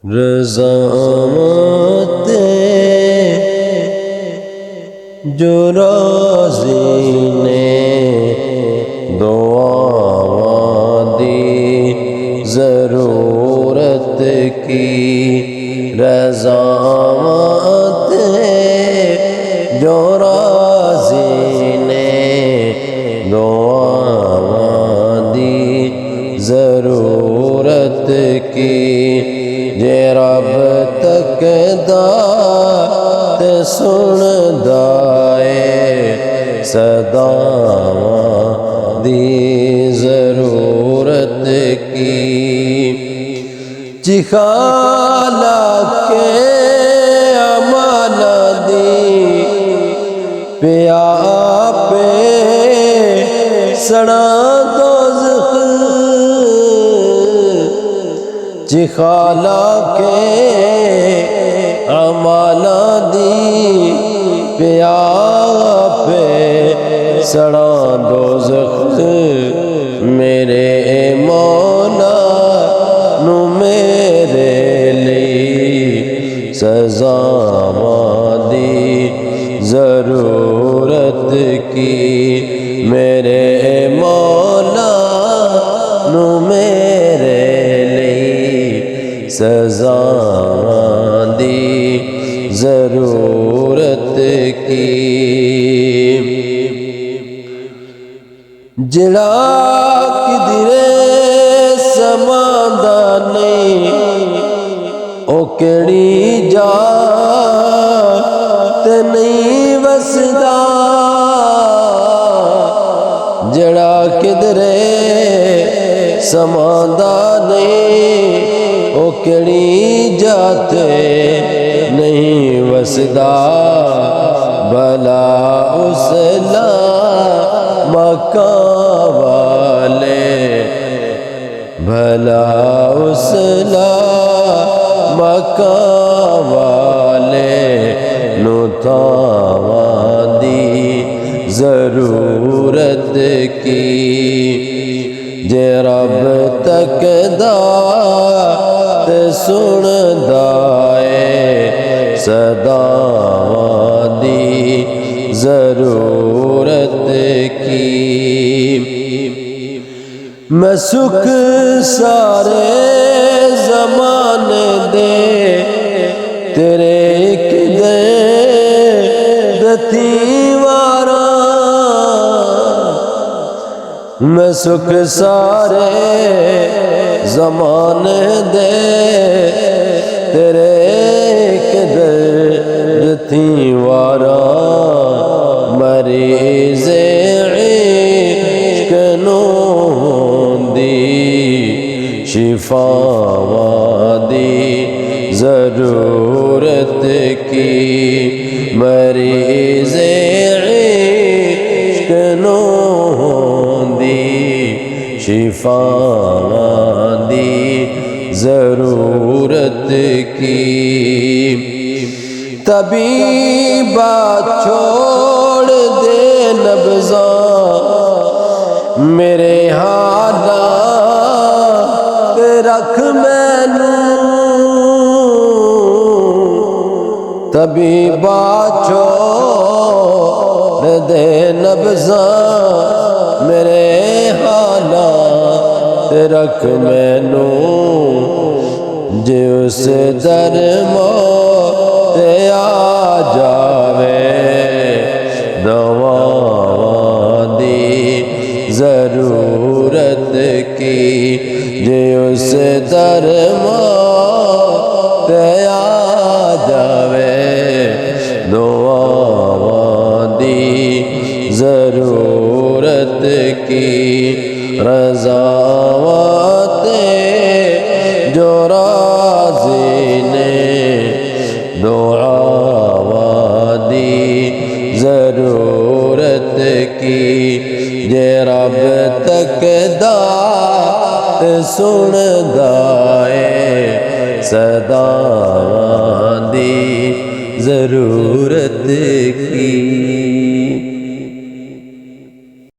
رضامت جو راضی نے دعا دی ضرورت کی رضامت جو راضی نے دعا دی ضرورت کی جے رب تک دات سن دائے صداواں دی ضرورت کی چخالا کے عمال دی پیا پہ سڑا دوزخ چخالا کے عمال دی پیا پہ سڑا دوزخ میرے مولا نو میرے لی سزاواں دی ضرورت کی میرے مولا نو میرے لی سزاواں دی ضرورت کی جڑا کدرے سماندا نہیں او کیڑی جات نہیں وسدا جڑا کدرے سماندا نہیں او کیڑی جات نہیں وسدا بھلا اس مکان والے بھلا اس مکان والے نو تھاواں دی ضرورت کی جے رب تک دات سن دائے صداواں دی ضرورت کی میں سکھ سارے زمانے دے تیرے ایک دے دتی واراں میں سکھ سارے زمانے دے تیرے ایک دے دتی واراں مریض عشق نو دی شفاواں دی ضرورت کی مریض عشق نو دی شفاواں دی ضرورت کی طبیبہ چھوڑ دے نبضاں میرے حالات رکھ مینوں طبیبہ چھوڑ دے نبضاں میرے حالات رکھ مینوں جے اس در موت آ جاوے دواواں دی ضرورت کی جے اس در موت آ جاوے دواواں دی ضرورت کی رضاواں جو راضی نے دعاواں دی ضرورت کی جے رب تک دات سن دائے صداواں دی ضرورت کی